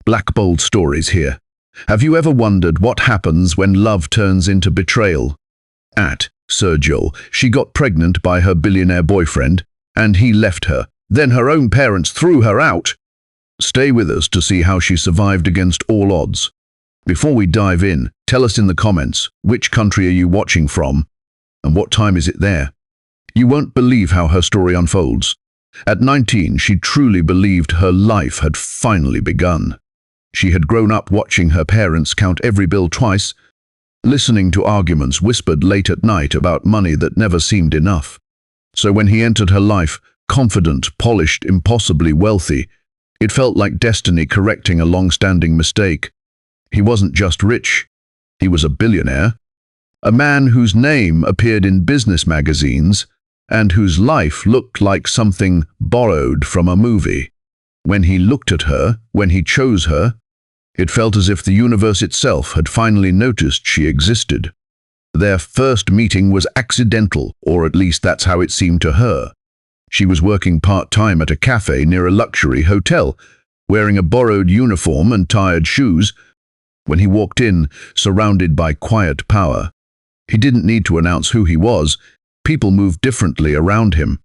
Black bold stories here. Have you ever wondered what happens when love turns into betrayal? At Sergio, she got pregnant by her billionaire boyfriend, and he left her. Then her own parents threw her out. Stay with us to see how she survived against all odds. Before we dive in, tell us in the comments, which country are you watching from, and what time is it there? You won't believe how her story unfolds. At 19, she truly believed her life had finally begun. She had grown up watching her parents count every bill twice, listening to arguments whispered late at night about money that never seemed enough. So when he entered her life, confident, polished, impossibly wealthy, it felt like destiny correcting a long-standing mistake. He wasn't just rich, he was a billionaire, a man whose name appeared in business magazines and whose life looked like something borrowed from a movie. When he looked at her, when he chose her, it felt as if the universe itself had finally noticed she existed. Their first meeting was accidental, or at least that's how it seemed to her. She was working part-time at a cafe near a luxury hotel, wearing a borrowed uniform and tired shoes. When he walked in, surrounded by quiet power, he didn't need to announce who he was. People moved differently around him.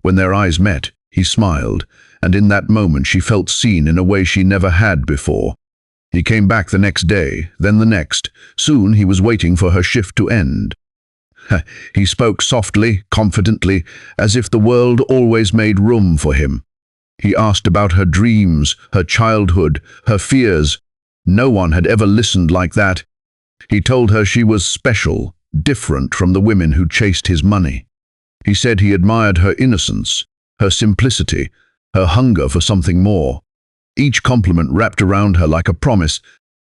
When their eyes met, he smiled, and in that moment she felt seen in a way she never had before. He came back the next day, then the next. Soon he was waiting for her shift to end. He spoke softly, confidently, as if the world always made room for him. He asked about her dreams, her childhood, her fears. No one had ever listened like that. He told her she was special, different from the women who chased his money. He said he admired her innocence, her simplicity, her hunger for something more. Each compliment wrapped around her like a promise,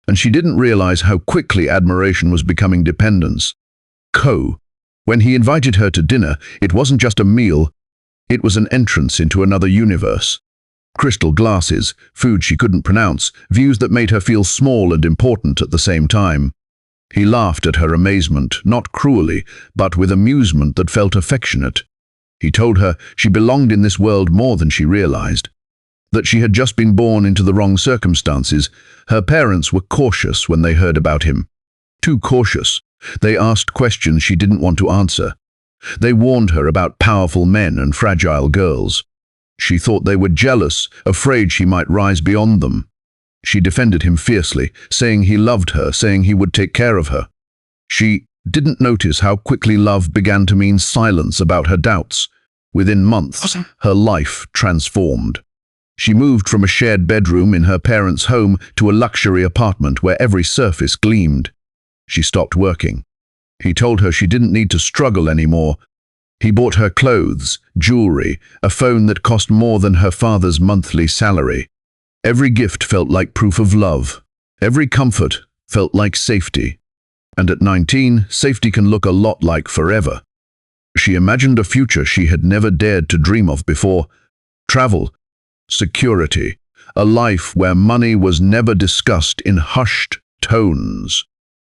and she didn't realize how quickly admiration was becoming dependence. When he invited her to dinner, it wasn't just a meal, it was an entrance into another universe. Crystal glasses, food she couldn't pronounce, views that made her feel small and important at the same time. He laughed at her amazement, not cruelly, but with amusement that felt affectionate. He told her she belonged in this world more than she realized, that she had just been born into the wrong circumstances. Her parents were cautious when they heard about him. Too cautious. They asked questions she didn't want to answer. They warned her about powerful men and fragile girls. She thought they were jealous, afraid she might rise beyond them. She defended him fiercely, saying he loved her, saying he would take care of her. She didn't notice how quickly love began to mean silence about her doubts. Within months, her life transformed. She moved from a shared bedroom in her parents' home to a luxury apartment where every surface gleamed. She stopped working. He told her she didn't need to struggle anymore. He bought her clothes, jewelry, a phone that cost more than her father's monthly salary. Every gift felt like proof of love. Every comfort felt like safety. And at 19, safety can look a lot like forever. She imagined a future she had never dared to dream of before. Travel, security, a life where money was never discussed in hushed tones.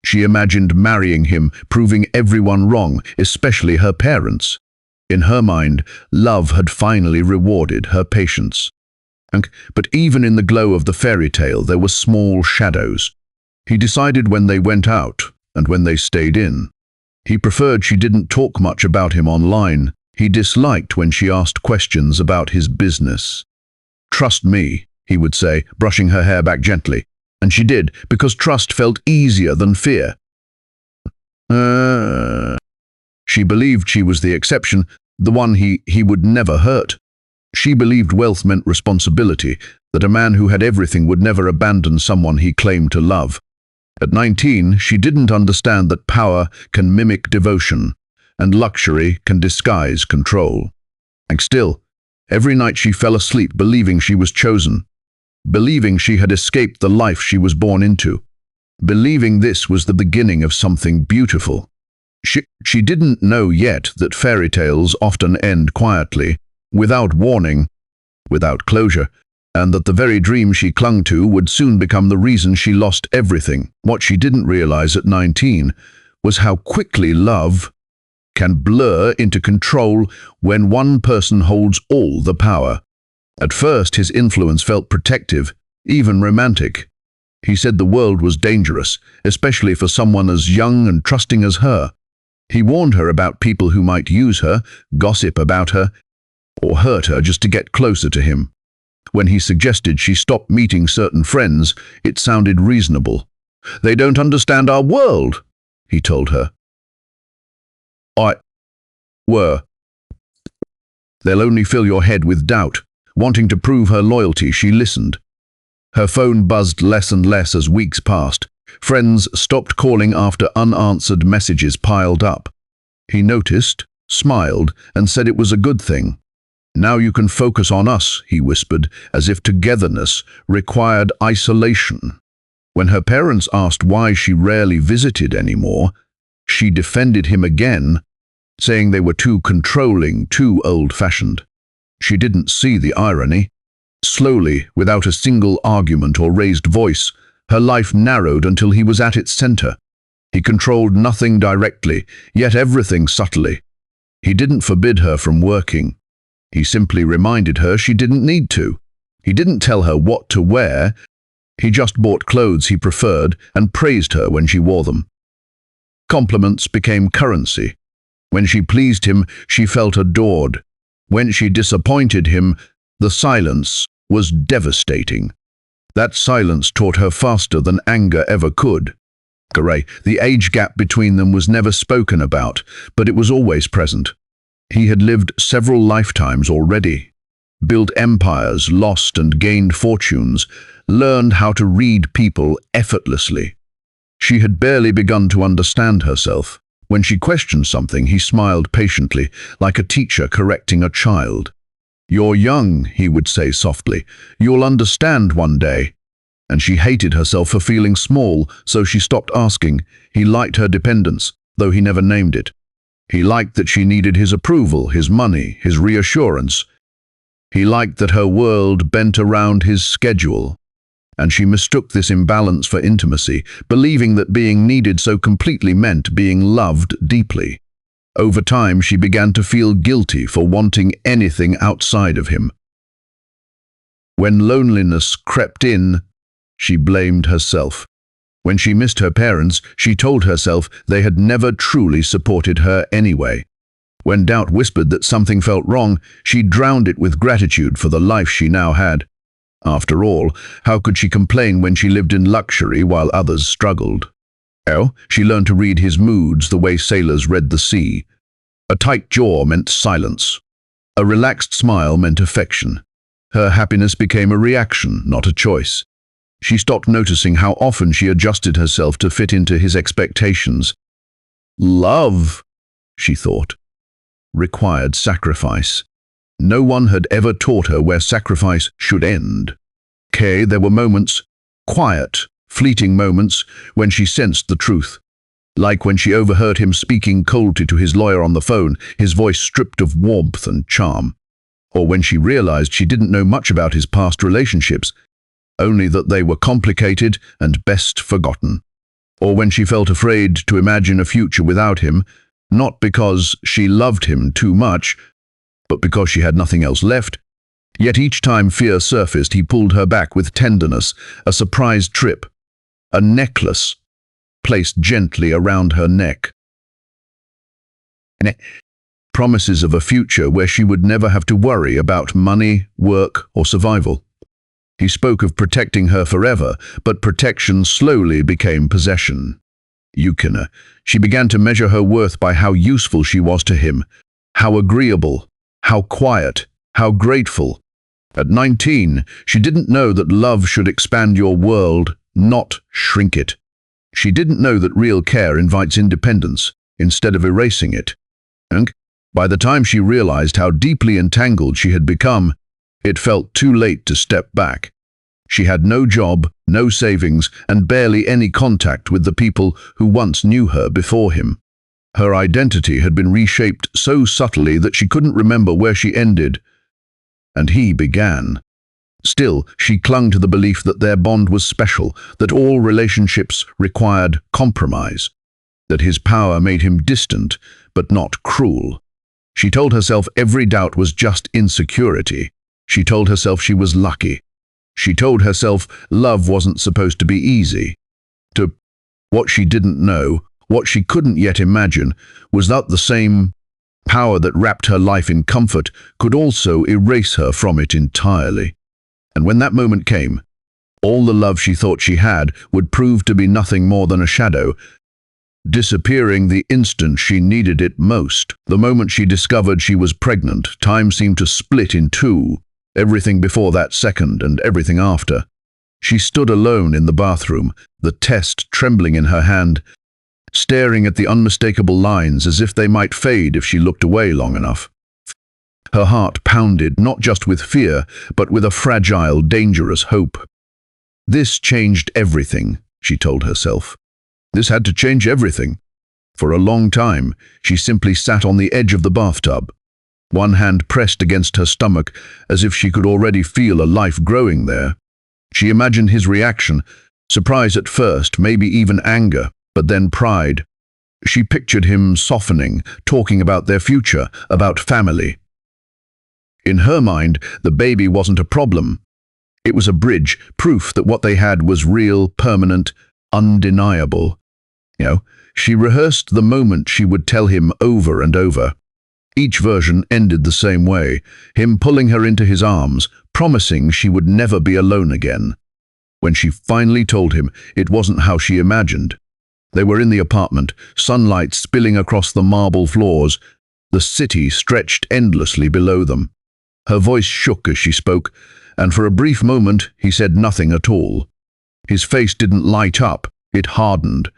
She imagined marrying him, proving everyone wrong, especially her parents. In her mind, love had finally rewarded her patience. But even in the glow of the fairy tale, there were small shadows. He decided when they went out and when they stayed in. He preferred she didn't talk much about him online. He disliked when she asked questions about his business. "Trust me," he would say, brushing her hair back gently. And she did, because trust felt easier than fear. She believed she was the exception, the one he would never hurt. She believed wealth meant responsibility, that a man who had everything would never abandon someone he claimed to love. At 19, she didn't understand that power can mimic devotion, and luxury can disguise control. And still, every night she fell asleep believing she was chosen, believing she had escaped the life she was born into, believing this was the beginning of something beautiful. She didn't know yet that fairy tales often end quietly, without warning, without closure, and that the very dream she clung to would soon become the reason she lost everything. What she didn't realize at 19 was how quickly love can blur into control when one person holds all the power. At first, his influence felt protective, even romantic. He said the world was dangerous, especially for someone as young and trusting as her. He warned her about people who might use her, gossip about her, or hurt her just to get closer to him. When he suggested she stop meeting certain friends, it sounded reasonable. "They don't understand our world," he told her. "They'll only fill your head with doubt." Wanting to prove her loyalty, she listened. Her phone buzzed less and less as weeks passed. Friends stopped calling after unanswered messages piled up. He noticed, smiled, and said it was a good thing. "Now you can focus on us," he whispered, as if togetherness required isolation. When her parents asked why she rarely visited anymore, she defended him again, saying they were too controlling, too old-fashioned. She didn't see the irony. Slowly, without a single argument or raised voice, her life narrowed until he was at its center. He controlled nothing directly, yet everything subtly. He didn't forbid her from working. He simply reminded her she didn't need to. He didn't tell her what to wear. He just bought clothes he preferred and praised her when she wore them. Compliments became currency. When she pleased him, she felt adored. When she disappointed him, the silence was devastating. That silence taught her faster than anger ever could. The age gap between them was never spoken about, but it was always present. He had lived several lifetimes already, built empires, lost and gained fortunes, learned how to read people effortlessly. She had barely begun to understand herself. When she questioned something, he smiled patiently, like a teacher correcting a child. "You're young," he would say softly. "You'll understand one day." And she hated herself for feeling small, so she stopped asking. He liked her dependence, though he never named it. He liked that she needed his approval, his money, his reassurance. He liked that her world bent around his schedule. And she mistook this imbalance for intimacy, believing that being needed so completely meant being loved deeply. Over time, she began to feel guilty for wanting anything outside of him. When loneliness crept in, she blamed herself. When she missed her parents, she told herself they had never truly supported her anyway. When doubt whispered that something felt wrong, she drowned it with gratitude for the life she now had. After all, how could she complain when she lived in luxury while others struggled? She learned to read his moods the way sailors read the sea. A tight jaw meant silence. A relaxed smile meant affection. Her happiness became a reaction, not a choice. She stopped noticing how often she adjusted herself to fit into his expectations. Love, she thought, required sacrifice. No one had ever taught her where sacrifice should end. There were moments, quiet, fleeting moments, when she sensed the truth. Like when she overheard him speaking coldly to his lawyer on the phone, his voice stripped of warmth and charm. Or when she realized she didn't know much about his past relationships, only that they were complicated and best forgotten. Or when she felt afraid to imagine a future without him, not because she loved him too much, but because she had nothing else left. Yet each time fear surfaced, he pulled her back with tenderness, a surprise trip, a necklace placed gently around her neck. Promises of a future where she would never have to worry about money, work, or survival. He spoke of protecting her forever, but protection slowly became possession. She began to measure her worth by how useful she was to him, how agreeable, how quiet, how grateful. At 19, she didn't know that love should expand your world, not shrink it. She didn't know that real care invites independence, instead of erasing it. And by the time she realized how deeply entangled she had become, it felt too late to step back. She had no job, no savings, and barely any contact with the people who once knew her before him. Her identity had been reshaped so subtly that she couldn't remember where she ended, and he began. Still, she clung to the belief that their bond was special, that all relationships required compromise, that his power made him distant, but not cruel. She told herself every doubt was just insecurity. She told herself she was lucky. She told herself love wasn't supposed to be easy. What she didn't know, what she couldn't yet imagine, was that the same power that wrapped her life in comfort could also erase her from it entirely. And when that moment came, all the love she thought she had would prove to be nothing more than a shadow, disappearing the instant she needed it most. The moment she discovered she was pregnant, time seemed to split in two, everything before that second and everything after. She stood alone in the bathroom, the test trembling in her hand, staring at the unmistakable lines as if they might fade if she looked away long enough. Her heart pounded, not just with fear, but with a fragile, dangerous hope. This changed everything, she told herself. This had to change everything. For a long time, she simply sat on the edge of the bathtub, one hand pressed against her stomach as if she could already feel a life growing there. She imagined his reaction, surprise at first, maybe even anger, but then pride. She pictured him softening, talking about their future, about family. In her mind, the baby wasn't a problem. It was a bridge, proof that what they had was real, permanent, undeniable. She rehearsed the moment she would tell him over and over. Each version ended the same way, him pulling her into his arms, promising she would never be alone again. When she finally told him, it wasn't how she imagined. They were in the apartment, sunlight spilling across the marble floors, the city stretched endlessly below them. Her voice shook as she spoke, and for a brief moment he said nothing at all. His face didn't light up, it hardened.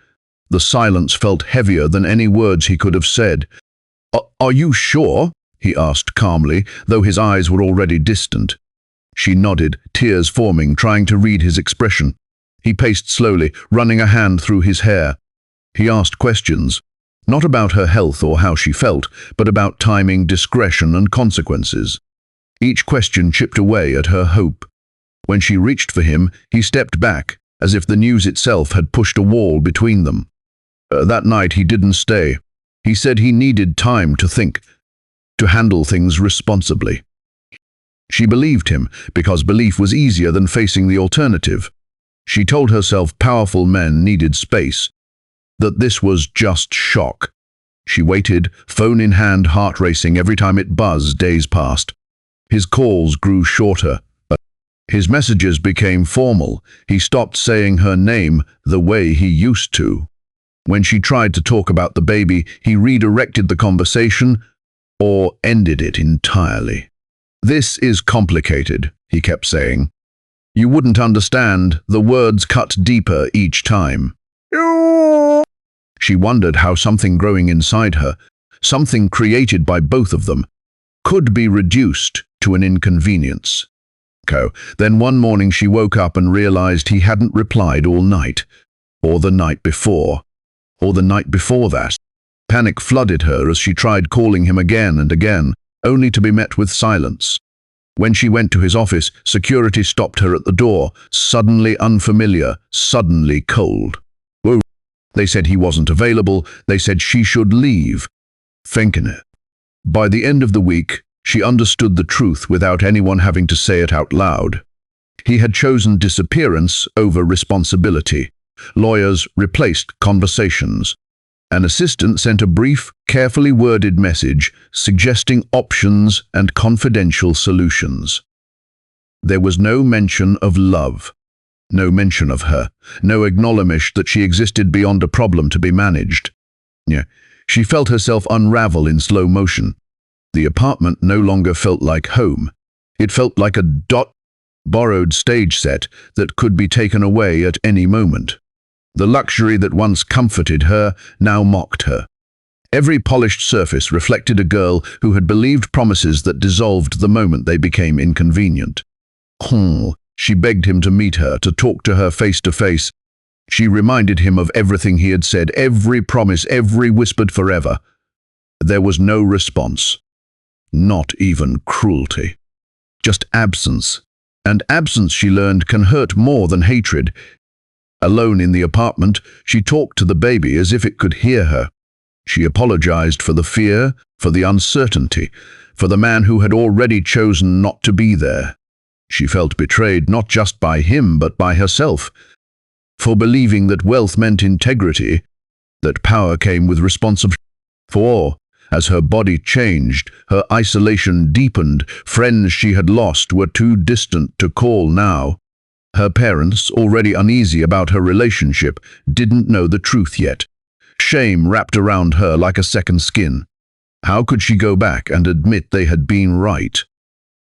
The silence felt heavier than any words he could have said. "Are you sure?" he asked calmly, though his eyes were already distant. She nodded, tears forming, trying to read his expression. He paced slowly, running a hand through his hair. He asked questions, not about her health or how she felt, but about timing, discretion, and consequences. Each question chipped away at her hope. When she reached for him, he stepped back, as if the news itself had pushed a wall between them. That night he didn't stay. He said he needed time to think, to handle things responsibly. She believed him, because belief was easier than facing the alternative. She told herself powerful men needed space, that this was just shock. She waited, phone in hand, heart racing every time it buzzed. Days passed. His calls grew shorter. His messages became formal. He stopped saying her name the way he used to. When she tried to talk about the baby, he redirected the conversation or ended it entirely. "This is complicated," he kept saying. "You wouldn't understand." The words cut deeper each time. She wondered how something growing inside her, something created by both of them, could be reduced to an inconvenience. Then one morning she woke up and realized he hadn't replied all night, or the night before, or the night before that. Panic flooded her as she tried calling him again and again, only to be met with silence. When she went to his office, security stopped her at the door, suddenly unfamiliar, suddenly cold. Whoa. They said he wasn't available. They said she should leave. Fenkene. By the end of the week, she understood the truth without anyone having to say it out loud. He had chosen disappearance over responsibility. Lawyers replaced conversations. An assistant sent a brief, carefully worded message suggesting options and confidential solutions. There was no mention of love, no mention of her, no acknowledgement that she existed beyond a problem to be managed. She felt herself unravel in slow motion. The apartment no longer felt like home. It felt like a borrowed stage set that could be taken away at any moment. The luxury that once comforted her now mocked her. Every polished surface reflected a girl who had believed promises that dissolved the moment they became inconvenient. She begged him to meet her, to talk to her face to face. She reminded him of everything he had said, every promise, every whispered forever. There was no response. Not even cruelty. Just absence. And absence, she learned, can hurt more than hatred. Alone in the apartment, she talked to the baby as if it could hear her. She apologized for the fear, for the uncertainty, for the man who had already chosen not to be there. She felt betrayed not just by him but by herself, for believing that wealth meant integrity, that power came with responsibility. For, as her body changed, her isolation deepened. Friends she had lost were too distant to call now. Her parents, already uneasy about her relationship, didn't know the truth yet. Shame wrapped around her like a second skin. How could she go back and admit they had been right?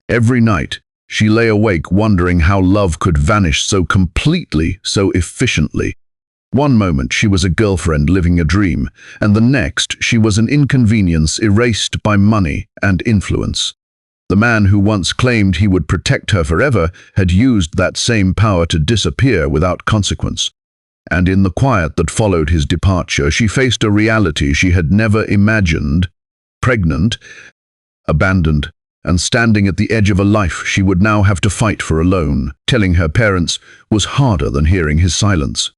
Every night, she lay awake wondering how love could vanish so completely, so efficiently. One moment she was a girlfriend living a dream, and the next she was an inconvenience erased by money and influence. The man who once claimed he would protect her forever had used that same power to disappear without consequence. And in the quiet that followed his departure, she faced a reality she had never imagined: pregnant, abandoned, and standing at the edge of a life she would now have to fight for alone. Telling her parents was harder than hearing his silence.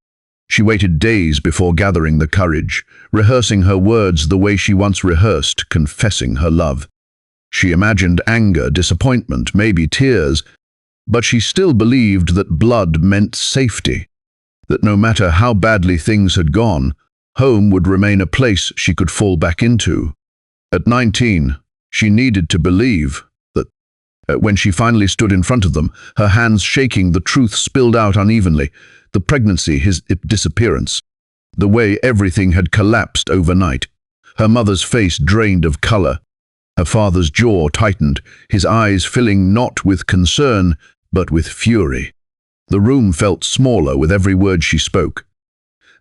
She waited days before gathering the courage, rehearsing her words the way she once rehearsed confessing her love. She imagined anger, disappointment, maybe tears, but she still believed that blood meant safety, that no matter how badly things had gone, home would remain a place she could fall back into. At 19, she needed to believe that. When she finally stood in front of them, her hands shaking, the truth spilled out unevenly. The pregnancy, his disappearance, the way everything had collapsed overnight. Her mother's face drained of color. Her father's jaw tightened, his eyes filling not with concern, but with fury. The room felt smaller with every word she spoke.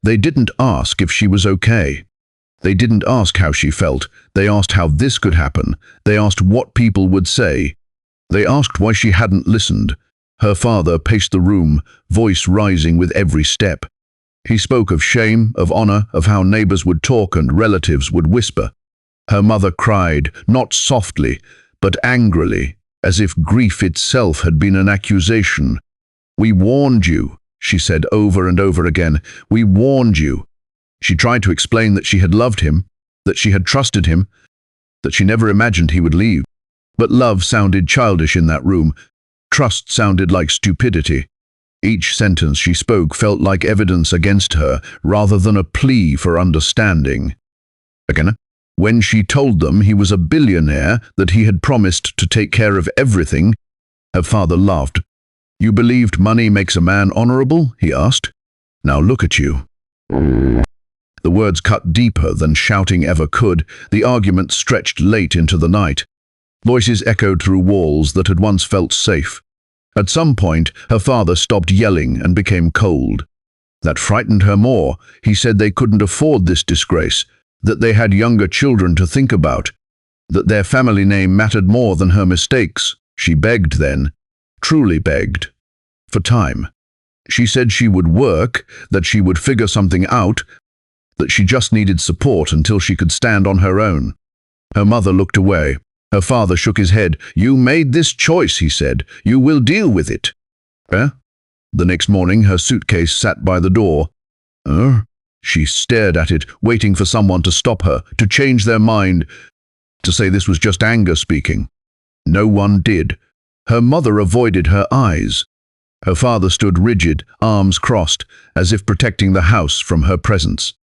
They didn't ask if she was okay. They didn't ask how she felt. They asked how this could happen. They asked what people would say. They asked why she hadn't listened. Her father paced the room, voice rising with every step. He spoke of shame, of honor, of how neighbors would talk and relatives would whisper. Her mother cried, not softly, but angrily, as if grief itself had been an accusation. "We warned you," she said over and over again. "We warned you." She tried to explain that she had loved him, that she had trusted him, that she never imagined he would leave. But love sounded childish in that room. Trust sounded like stupidity. Each sentence she spoke felt like evidence against her, rather than a plea for understanding. Again, when she told them he was a billionaire, that he had promised to take care of everything, her father laughed. "You believed money makes a man honorable?" he asked. "Now look at you." The words cut deeper than shouting ever could. The argument stretched late into the night. Voices echoed through walls that had once felt safe. At some point, her father stopped yelling and became cold. That frightened her more. He said they couldn't afford this disgrace, that they had younger children to think about, that their family name mattered more than her mistakes. She begged then, truly begged, for time. She said she would work, that she would figure something out, that she just needed support until she could stand on her own. Her mother looked away. Her father shook his head. "You made this choice," he said. "You will deal with it." The next morning, her suitcase sat by the door. She stared at it, waiting for someone to stop her, to change their mind, to say this was just anger speaking. No one did. Her mother avoided her eyes. Her father stood rigid, arms crossed, as if protecting the house from her presence.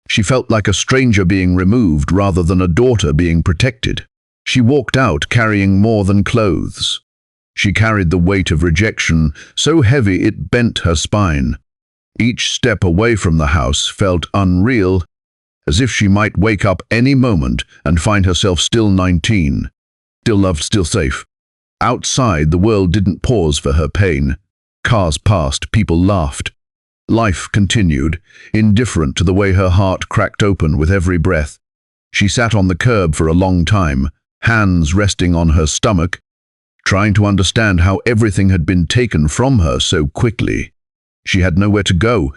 She felt like a stranger being removed rather than a daughter being protected. She walked out carrying more than clothes. She carried the weight of rejection, so heavy it bent her spine. Each step away from the house felt unreal, as if she might wake up any moment and find herself still 19, still loved, still safe. Outside, the world didn't pause for her pain. Cars passed, people laughed. Life continued, indifferent to the way her heart cracked open with every breath. She sat on the curb for a long time, hands resting on her stomach, trying to understand how everything had been taken from her so quickly. She had nowhere to go.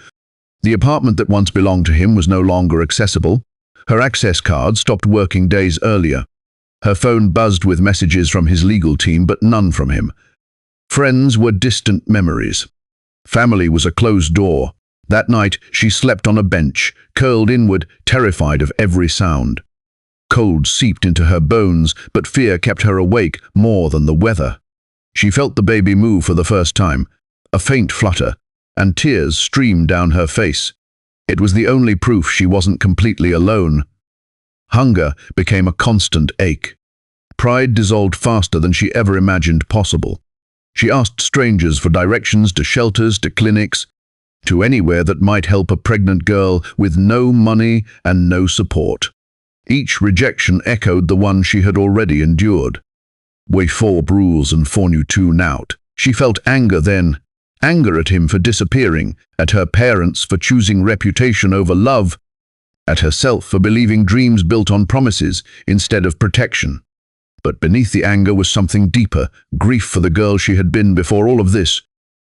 The apartment that once belonged to him was no longer accessible. Her access card stopped working days earlier. Her phone buzzed with messages from his legal team, but none from him. Friends were distant memories. Family was a closed door. That night, she slept on a bench, curled inward, terrified of every sound. Cold seeped into her bones, but fear kept her awake more than the weather. She felt the baby move for the first time, a faint flutter, and tears streamed down her face. It was the only proof she wasn't completely alone. Hunger became a constant ache. Pride dissolved faster than she ever imagined possible. She asked strangers for directions to shelters, to clinics, to anywhere that might help a pregnant girl with no money and no support. Each rejection echoed the one she had already endured. We four rules and fornu two nout. She felt anger then, anger at him for disappearing, at her parents for choosing reputation over love, at herself for believing dreams built on promises instead of protection. But beneath the anger was something deeper, grief for the girl she had been before all of this,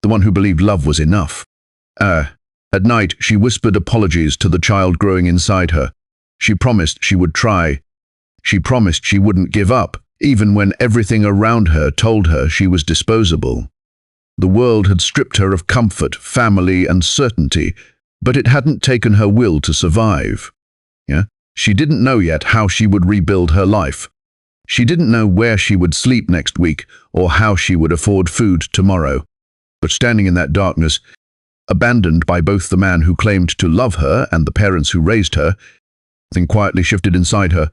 the one who believed love was enough. At night, she whispered apologies to the child growing inside her. She promised she would try. She promised she wouldn't give up, even when everything around her told her she was disposable. The world had stripped her of comfort, family, and certainty, but it hadn't taken her will to survive. She didn't know yet how she would rebuild her life. She didn't know where she would sleep next week or how she would afford food tomorrow. But standing in that darkness, abandoned by both the man who claimed to love her and the parents who raised her, something quietly shifted inside her.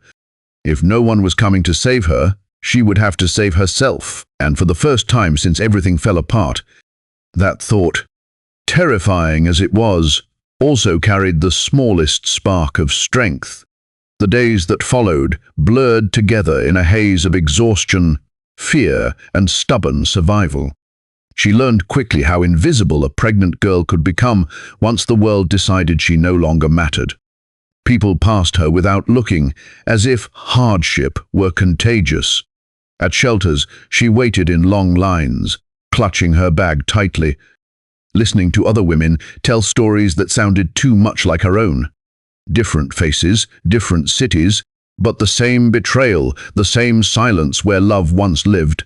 If no one was coming to save her, she would have to save herself. And for the first time since everything fell apart, that thought, terrifying as it was, also carried the smallest spark of strength. The days that followed blurred together in a haze of exhaustion, fear, and stubborn survival. She learned quickly how invisible a pregnant girl could become once the world decided she no longer mattered. People passed her without looking, as if hardship were contagious. At shelters, she waited in long lines, clutching her bag tightly, listening to other women tell stories that sounded too much like her own. Different faces, different cities, but the same betrayal, the same silence where love once lived.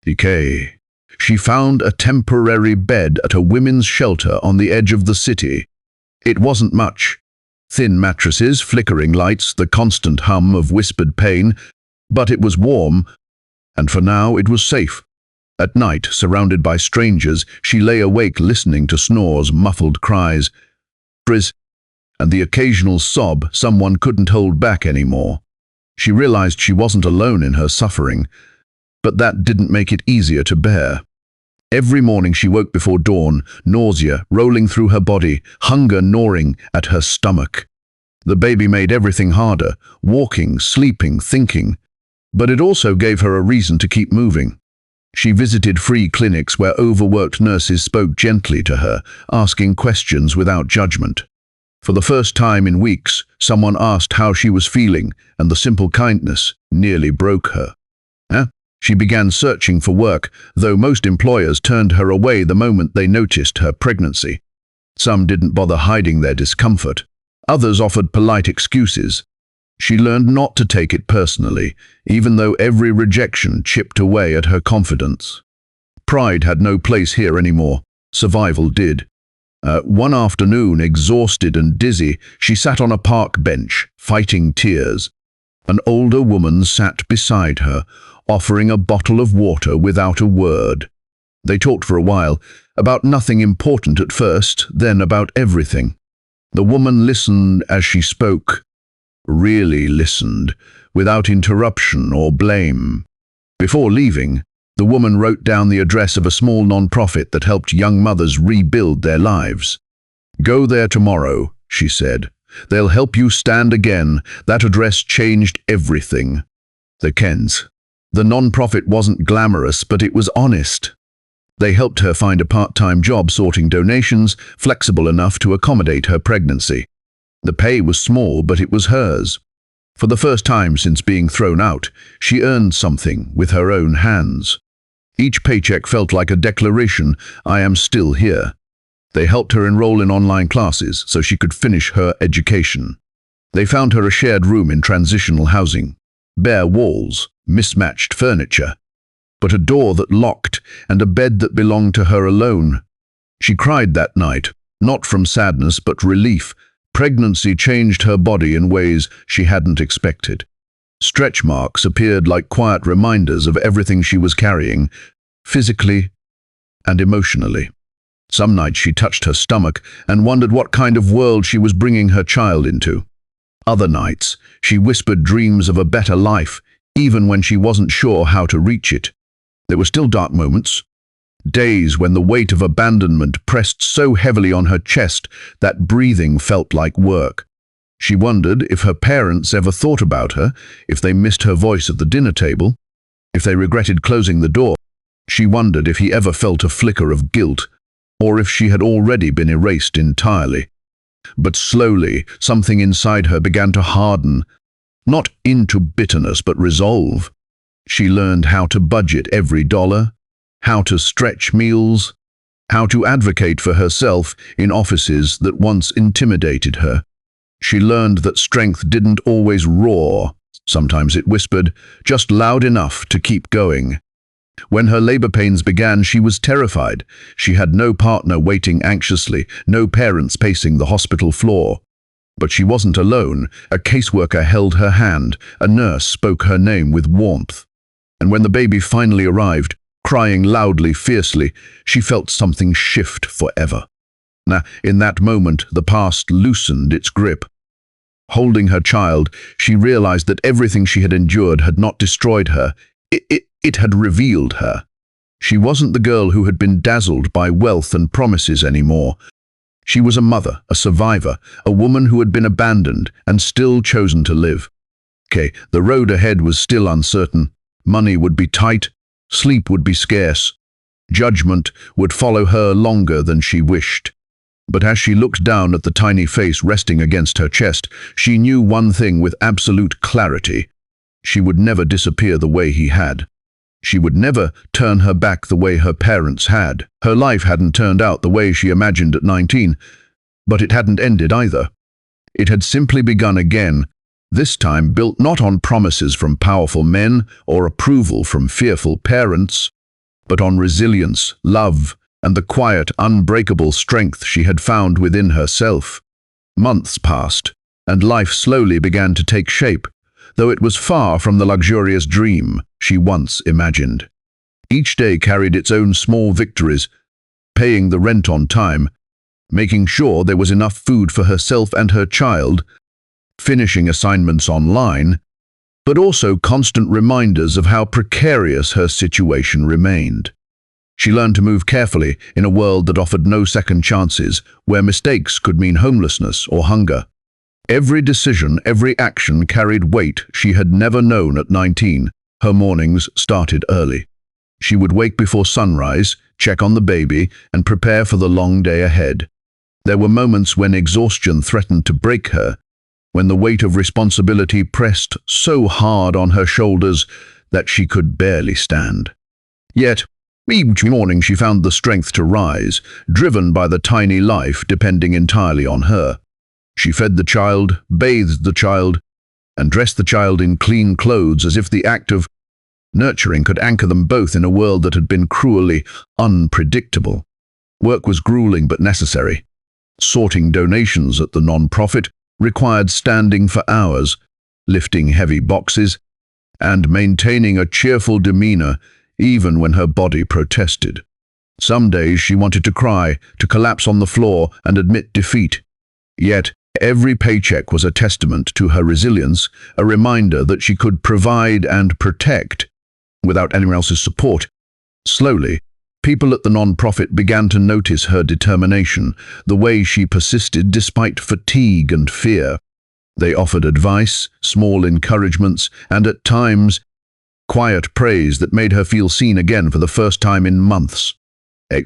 Decay. She found a temporary bed at a women's shelter on the edge of the city. It wasn't much. Thin mattresses, flickering lights, the constant hum of whispered pain, but it was warm, and for now it was safe. At night, surrounded by strangers, she lay awake listening to snores, muffled cries, and the occasional sob someone couldn't hold back anymore. She realized she wasn't alone in her suffering, but that didn't make it easier to bear. Every morning she woke before dawn, nausea rolling through her body, hunger gnawing at her stomach. The baby made everything harder, walking, sleeping, thinking, but it also gave her a reason to keep moving. She visited free clinics where overworked nurses spoke gently to her, asking questions without judgment. For the first time in weeks, someone asked how she was feeling, and the simple kindness nearly broke her. She began searching for work, though most employers turned her away the moment they noticed her pregnancy. Some didn't bother hiding their discomfort. Others offered polite excuses. She learned not to take it personally, even though every rejection chipped away at her confidence. Pride had no place here anymore. Survival did. One afternoon, exhausted and dizzy, she sat on a park bench, fighting tears. An older woman sat beside her, offering a bottle of water without a word. They talked for a while, about nothing important at first, then about everything. The woman listened as she spoke, really listened, without interruption or blame. Before leaving, the woman wrote down the address of a small non-profit that helped young mothers rebuild their lives. "Go there tomorrow," she said. "They'll help you stand again." That address changed everything. The Kens. The non-profit wasn't glamorous, but it was honest. They helped her find a part-time job sorting donations, flexible enough to accommodate her pregnancy. The pay was small, but it was hers. For the first time since being thrown out, she earned something with her own hands. Each paycheck felt like a declaration, "I am still here." They helped her enroll in online classes so she could finish her education. They found her a shared room in transitional housing. Bare walls, mismatched furniture, but a door that locked and a bed that belonged to her alone. She cried that night, not from sadness but relief. Pregnancy changed her body in ways she hadn't expected. Stretch marks appeared like quiet reminders of everything she was carrying: physically and emotionally. Some nights she touched her stomach and wondered what kind of world she was bringing her child into. Other nights, she whispered dreams of a better life, even when she wasn't sure how to reach it. There were still dark moments, days when the weight of abandonment pressed so heavily on her chest that breathing felt like work. She wondered if her parents ever thought about her, if they missed her voice at the dinner table, if they regretted closing the door. She wondered if he ever felt a flicker of guilt, or if she had already been erased entirely. But slowly, something inside her began to harden, not into bitterness but resolve. She learned how to budget every dollar, how to stretch meals, how to advocate for herself in offices that once intimidated her. She learned that strength didn't always roar. Sometimes it whispered, just loud enough to keep going. When her labor pains began, she was terrified. She had no partner waiting anxiously, no parents pacing the hospital floor. But she wasn't alone. A caseworker held her hand. A nurse spoke her name with warmth. And when the baby finally arrived, crying loudly, fiercely, she felt something shift forever. Now, in that moment, the past loosened its grip. Holding her child, she realized that everything she had endured had not destroyed her. It had revealed her. She wasn't the girl who had been dazzled by wealth and promises anymore. She was a mother, a survivor, a woman who had been abandoned and still chosen to live. The road ahead was still uncertain. Money would be tight, sleep would be scarce. Judgment would follow her longer than she wished. But as she looked down at the tiny face resting against her chest, she knew one thing with absolute clarity. She would never disappear the way he had. She would never turn her back the way her parents had. Her life hadn't turned out the way she imagined at 19, but it hadn't ended either. It had simply begun again, this time built not on promises from powerful men or approval from fearful parents, but on resilience, love, and the quiet, unbreakable strength she had found within herself. Months passed, and life slowly began to take shape, though it was far from the luxurious dream she once imagined. Each day carried its own small victories, paying the rent on time, making sure there was enough food for herself and her child, finishing assignments online, but also constant reminders of how precarious her situation remained. She learned to move carefully in a world that offered no second chances, where mistakes could mean homelessness or hunger. Every decision, every action carried weight she had never known at 19. Her mornings started early. She would wake before sunrise, check on the baby, and prepare for the long day ahead. There were moments when exhaustion threatened to break her, when the weight of responsibility pressed so hard on her shoulders that she could barely stand. Yet, each morning she found the strength to rise, driven by the tiny life depending entirely on her. She fed the child, bathed the child, and dressed the child in clean clothes as if the act of nurturing could anchor them both in a world that had been cruelly unpredictable. Work was grueling but necessary. Sorting donations at the non-profit required standing for hours, lifting heavy boxes, and maintaining a cheerful demeanor even when her body protested. Some days she wanted to cry, to collapse on the floor and admit defeat. Yet, every paycheck was a testament to her resilience, a reminder that she could provide and protect without anyone else's support. Slowly, people at the non-profit began to notice her determination, the way she persisted despite fatigue and fear. They offered advice, small encouragements, and at times, quiet praise that made her feel seen again for the first time in months.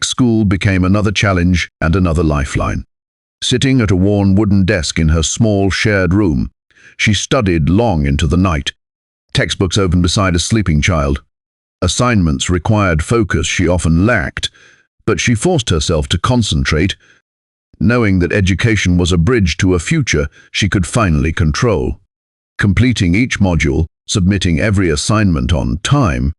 School became another challenge and another lifeline. Sitting at a worn wooden desk in her small shared room, she studied long into the night. Textbooks open beside a sleeping child. Assignments required focus she often lacked, but she forced herself to concentrate, knowing that education was a bridge to a future she could finally control. Completing each module, submitting every assignment on time,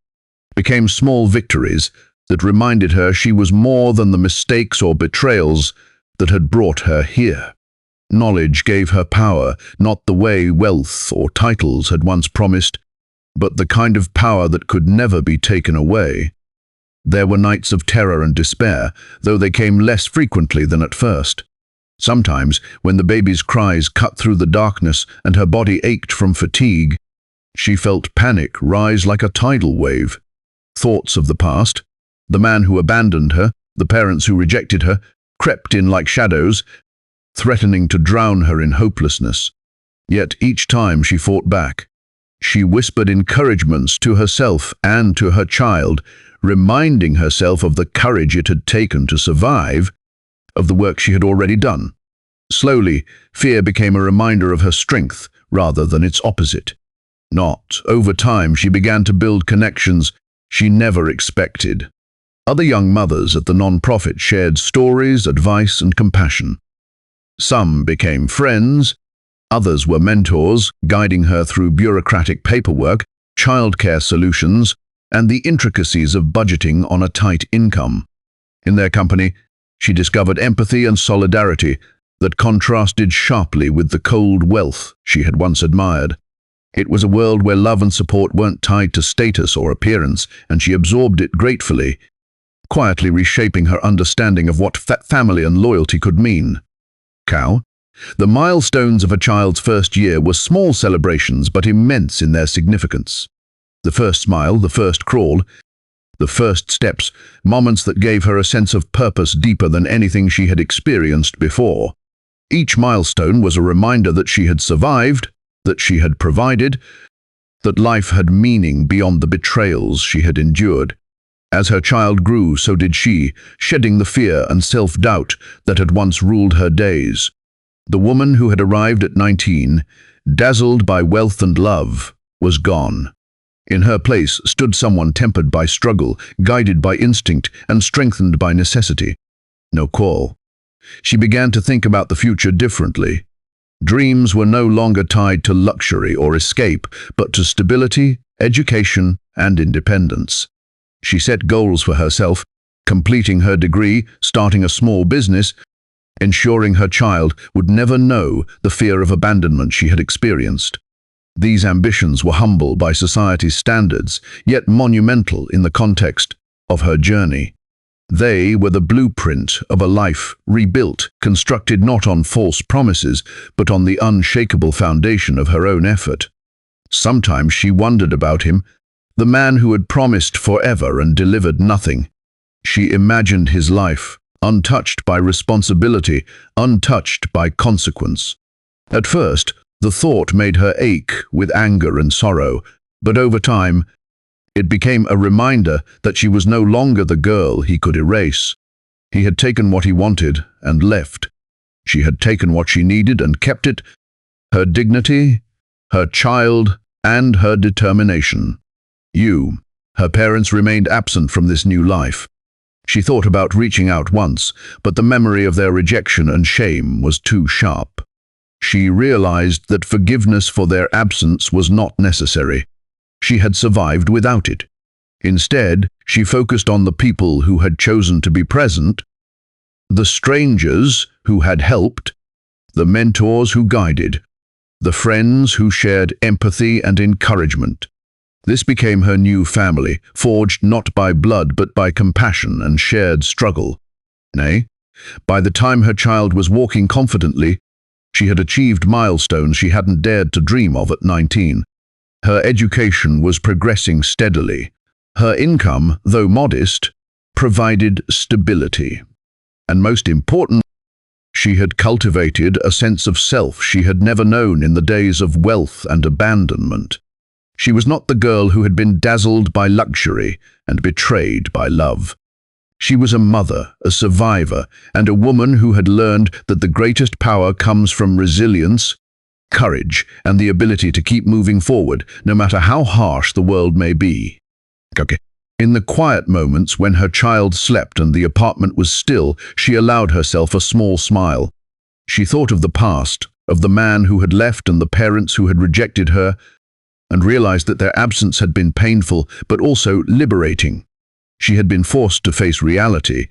became small victories that reminded her she was more than the mistakes or betrayals that had brought her here. Knowledge gave her power, not the way wealth or titles had once promised, but the kind of power that could never be taken away. There were nights of terror and despair, though they came less frequently than at first. Sometimes, when the baby's cries cut through the darkness and her body ached from fatigue, she felt panic rise like a tidal wave. Thoughts of the past, the man who abandoned her, the parents who rejected her, crept in like shadows, threatening to drown her in hopelessness. Yet each time she fought back. She whispered encouragements to herself and to her child, reminding herself of the courage it had taken to survive, of the work she had already done. Slowly, fear became a reminder of her strength rather than its opposite. Over time, she began to build connections she never expected. Other young mothers at the non-profit shared stories, advice, and compassion. Some became friends, others were mentors, guiding her through bureaucratic paperwork, childcare solutions, and the intricacies of budgeting on a tight income. In their company, she discovered empathy and solidarity that contrasted sharply with the cold wealth she had once admired. It was a world where love and support weren't tied to status or appearance, and she absorbed it gratefully, quietly reshaping her understanding of what family and loyalty could mean. The milestones of a child's first year were small celebrations but immense in their significance. The first smile, the first crawl, the first steps, moments that gave her a sense of purpose deeper than anything she had experienced before. Each milestone was a reminder that she had survived, that she had provided, that life had meaning beyond the betrayals she had endured. As her child grew, so did she, shedding the fear and self-doubt that had once ruled her days. The woman who had arrived at 19, dazzled by wealth and love, was gone. In her place stood someone tempered by struggle, guided by instinct, and strengthened by necessity. No call. She began to think about the future differently. Dreams were no longer tied to luxury or escape, but to stability, education, and independence. She set goals for herself, completing her degree, starting a small business, ensuring her child would never know the fear of abandonment she had experienced. These ambitions were humble by society's standards, yet monumental in the context of her journey. They were the blueprint of a life rebuilt, constructed not on false promises, but on the unshakable foundation of her own effort. Sometimes she wondered about him, the man who had promised forever and delivered nothing. She imagined his life, untouched by responsibility, untouched by consequence. At first, the thought made her ache with anger and sorrow, but over time, it became a reminder that she was no longer the girl he could erase. He had taken what he wanted and left. She had taken what she needed and kept it, her dignity, her child, and her determination. Her parents remained absent from this new life. She thought about reaching out once, but the memory of their rejection and shame was too sharp. She realized that forgiveness for their absence was not necessary. She had survived without it. Instead, she focused on the people who had chosen to be present, the strangers who had helped, the mentors who guided, the friends who shared empathy and encouragement. This became her new family, forged not by blood but by compassion and shared struggle. By the time her child was walking confidently, she had achieved milestones she hadn't dared to dream of at 19. Her education was progressing steadily. Her income, though modest, provided stability. And most important, she had cultivated a sense of self she had never known in the days of wealth and abandonment. She was not the girl who had been dazzled by luxury and betrayed by love. She was a mother, a survivor, and a woman who had learned that the greatest power comes from resilience, courage, and the ability to keep moving forward, no matter how harsh the world may be. In the quiet moments when her child slept and the apartment was still, she allowed herself a small smile. She thought of the past, of the man who had left and the parents who had rejected her, and realized that their absence had been painful but also liberating. She had been forced to face reality,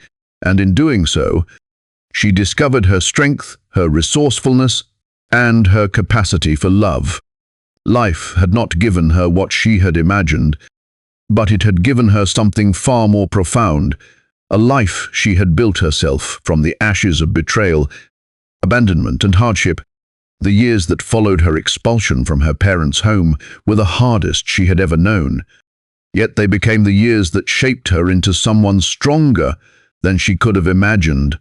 and in doing so, she discovered her strength, her resourcefulness, and her capacity for love. Life had not given her what she had imagined, But it had given her something far more profound, a life she had built herself from the ashes of betrayal, abandonment, and hardship. The years that followed her expulsion from her parents' home were the hardest she had ever known. Yet they became the years that shaped her into someone stronger than she could have imagined.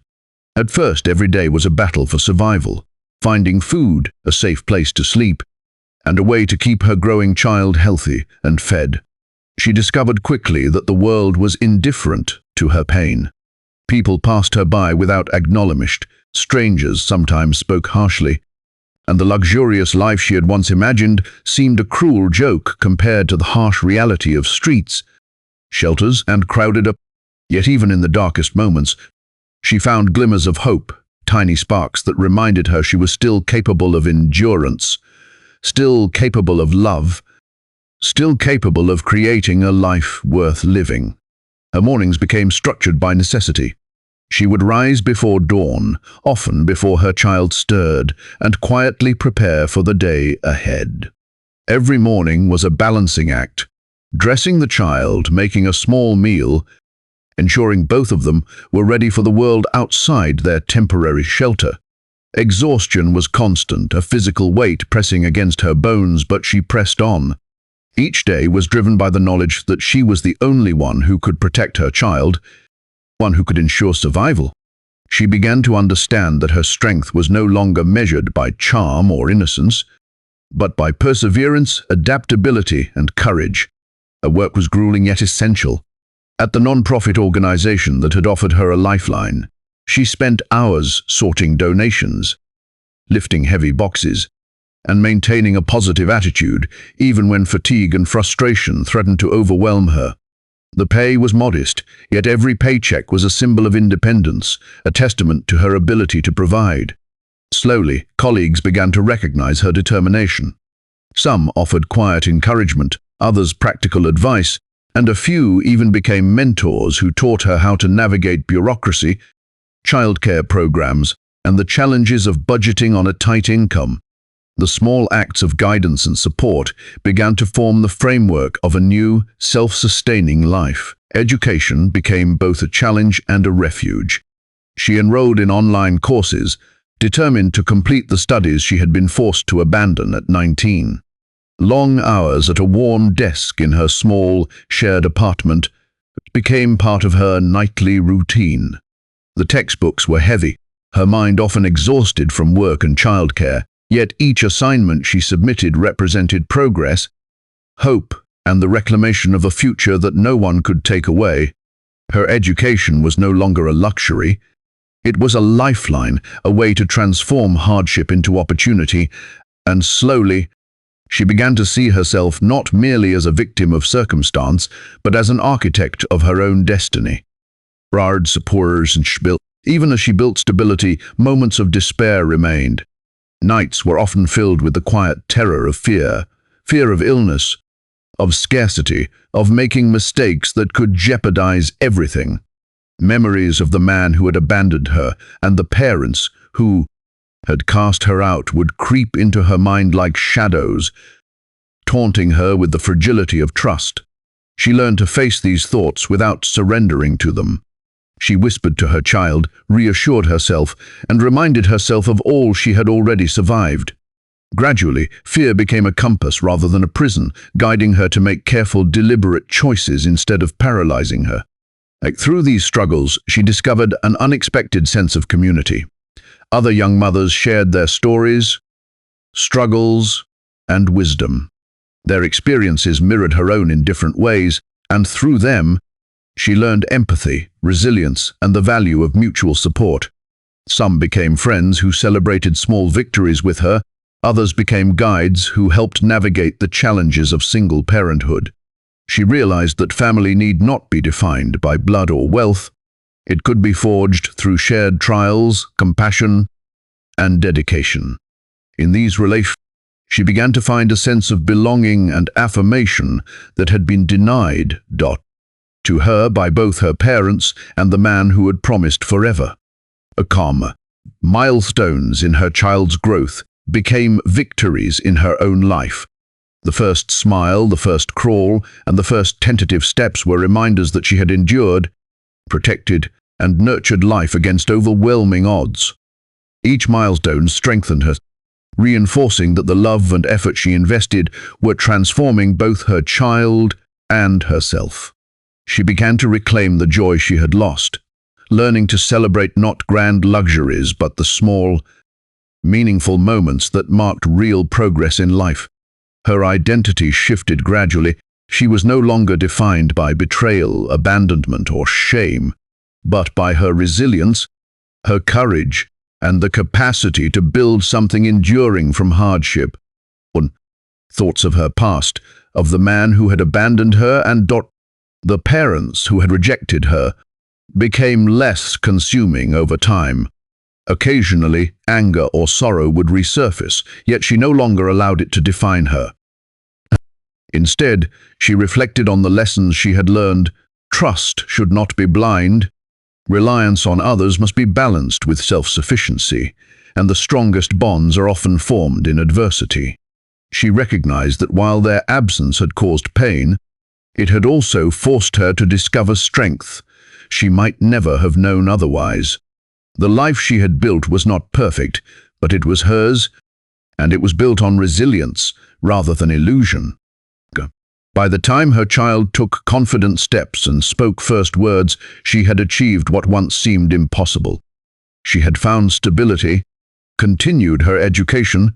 At first, every day was a battle for survival, finding food, a safe place to sleep, and a way to keep her growing child healthy and fed. She discovered quickly that the world was indifferent to her pain. People passed her by without acknowledgement, strangers sometimes spoke harshly, and the luxurious life she had once imagined seemed a cruel joke compared to the harsh reality of streets, shelters, and crowded up. Yet even in the darkest moments, she found glimmers of hope, tiny sparks that reminded her she was still capable of endurance, still capable of love, still capable of creating a life worth living. Her mornings became structured by necessity. She would rise before dawn, often before her child stirred, and quietly prepare for the day ahead. Every morning was a balancing act, dressing the child, making a small meal, ensuring both of them were ready for the world outside their temporary shelter. Exhaustion was constant, a physical weight pressing against her bones, but she pressed on. Each day was driven by the knowledge that she was the only one who could protect her child, one who could ensure survival. She began to understand that her strength was no longer measured by charm or innocence, but by perseverance, adaptability, and courage. Her work was grueling yet essential. At the non-profit organization that had offered her a lifeline, she spent hours sorting donations, lifting heavy boxes, and maintaining a positive attitude, even when fatigue and frustration threatened to overwhelm her. The pay was modest, yet every paycheck was a symbol of independence, a testament to her ability to provide. Slowly, colleagues began to recognize her determination. Some offered quiet encouragement, others practical advice, and a few even became mentors who taught her how to navigate bureaucracy, childcare programs, and the challenges of budgeting on a tight income. The small acts of guidance and support began to form the framework of a new, self-sustaining life. Education became both a challenge and a refuge. She enrolled in online courses, determined to complete the studies she had been forced to abandon at 19. Long hours at a warm desk in her small, shared apartment became part of her nightly routine. The textbooks were heavy, her mind often exhausted from work and childcare. Yet each assignment she submitted represented progress, hope, and the reclamation of a future that no one could take away. Her education was no longer a luxury. It was a lifeline, a way to transform hardship into opportunity, and slowly, she began to see herself not merely as a victim of circumstance, but as an architect of her own destiny. Even as she built stability, moments of despair remained. Nights were often filled with the quiet terror of fear of illness, of scarcity, of making mistakes that could jeopardize everything. Memories of the man who had abandoned her and the parents who had cast her out would creep into her mind like shadows, taunting her with the fragility of trust. She learned to face these thoughts without surrendering to them. She whispered to her child, reassured herself, and reminded herself of all she had already survived. Gradually, fear became a compass rather than a prison, guiding her to make careful, deliberate choices instead of paralyzing her. Through these struggles, she discovered an unexpected sense of community. Other young mothers shared their stories, struggles, and wisdom. Their experiences mirrored her own in different ways, and through them, she learned empathy, resilience, and the value of mutual support. Some became friends who celebrated small victories with her. Others became guides who helped navigate the challenges of single parenthood. She realized that family need not be defined by blood or wealth. It could be forged through shared trials, compassion, and dedication. In these relationships, she began to find a sense of belonging and affirmation that had been denied to her by both her parents and the man who had promised forever. Milestones in her child's growth became victories in her own life. The first smile, the first crawl, and the first tentative steps were reminders that she had endured, protected, and nurtured life against overwhelming odds. Each milestone strengthened her, reinforcing that the love and effort she invested were transforming both her child and herself. She began to reclaim the joy she had lost, learning to celebrate not grand luxuries but the small, meaningful moments that marked real progress in life. Her identity shifted gradually. She was no longer defined by betrayal, abandonment, or shame, but by her resilience, her courage, and the capacity to build something enduring from hardship. Thoughts of her past, of the man who had abandoned her and the parents who had rejected her, became less consuming over time. Occasionally, anger or sorrow would resurface, yet she no longer allowed it to define her. Instead, she reflected on the lessons she had learned. Trust should not be blind. Reliance on others must be balanced with self-sufficiency, and the strongest bonds are often formed in adversity. She recognized that while their absence had caused pain, it had also forced her to discover strength she might never have known otherwise. The life she had built was not perfect, but it was hers, and it was built on resilience rather than illusion. By the time her child took confident steps and spoke first words, she had achieved what once seemed impossible. She had found stability, continued her education,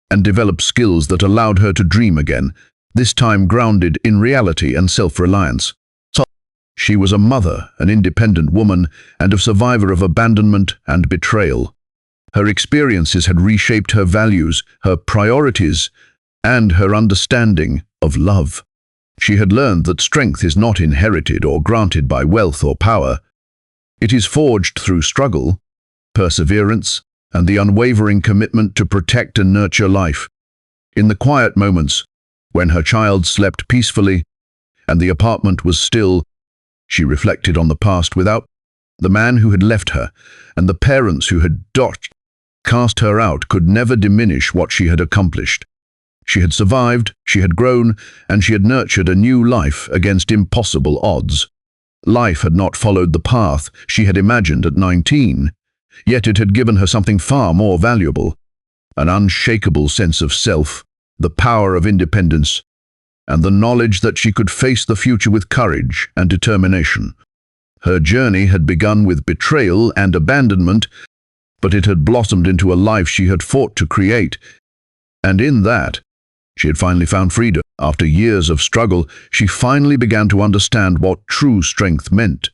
and developed skills that allowed her to dream again, this time grounded in reality and self-reliance. She was a mother, an independent woman, and a survivor of abandonment and betrayal. Her experiences had reshaped her values, her priorities, and her understanding of love. She had learned that strength is not inherited or granted by wealth or power. It is forged through struggle, perseverance, and the unwavering commitment to protect and nurture life. In the quiet moments, when her child slept peacefully and the apartment was still, she reflected on the past without the man who had left her, and the parents who had cast her out could never diminish what she had accomplished. She had survived, she had grown, and she had nurtured a new life against impossible odds. Life had not followed the path she had imagined at 19, yet it had given her something far more valuable, an unshakable sense of self, the power of independence, and the knowledge that she could face the future with courage and determination. Her journey had begun with betrayal and abandonment, but it had blossomed into a life she had fought to create, and in that, she had finally found freedom. After years of struggle, she finally began to understand what true strength meant.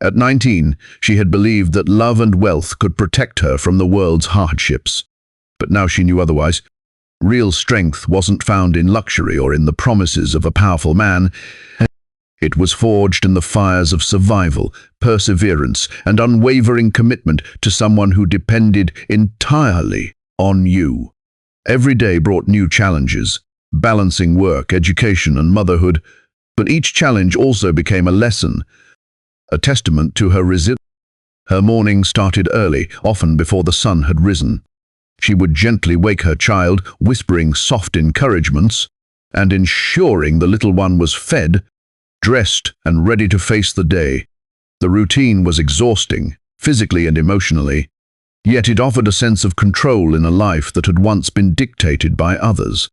At 19, she had believed that love and wealth could protect her from the world's hardships. But now she knew otherwise. Real strength wasn't found in luxury or in the promises of a powerful man. It was forged in the fires of survival, perseverance, and unwavering commitment to someone who depended entirely on you. Every day brought new challenges, balancing work, education, and motherhood, but each challenge also became a lesson, a testament to her resilience. Her morning started early, often before the sun had risen. She would gently wake her child, whispering soft encouragements, and ensuring the little one was fed, dressed, and ready to face the day. The routine was exhausting, physically and emotionally, yet it offered a sense of control in a life that had once been dictated by others.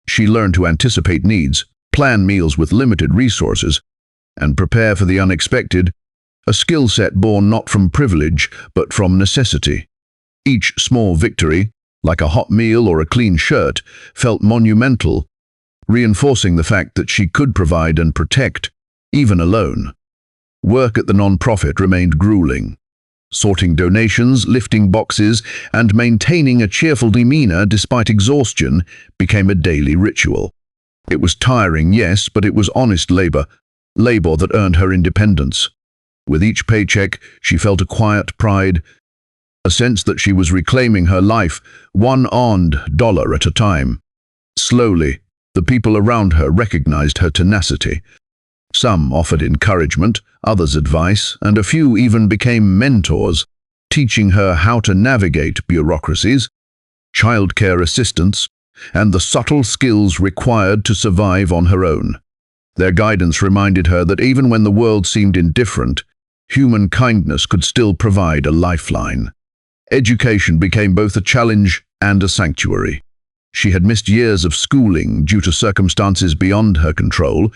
She learned to anticipate needs, plan meals with limited resources, and prepare for the unexpected, a skill set born not from privilege but from necessity. Each small victory, like a hot meal or a clean shirt, felt monumental, reinforcing the fact that she could provide and protect, even alone. Work at the non-profit remained grueling. Sorting donations, lifting boxes, and maintaining a cheerful demeanor despite exhaustion became a daily ritual. It was tiring, yes, but it was honest labor that earned her independence. With each paycheck, she felt a quiet pride, a sense that she was reclaiming her life, one earned dollar at a time. Slowly, the people around her recognized her tenacity. Some offered encouragement, others advice, and a few even became mentors, teaching her how to navigate bureaucracies, childcare assistance, and the subtle skills required to survive on her own. Their guidance reminded her that even when the world seemed indifferent, human kindness could still provide a lifeline. Education became both a challenge and a sanctuary. She had missed years of schooling due to circumstances beyond her control,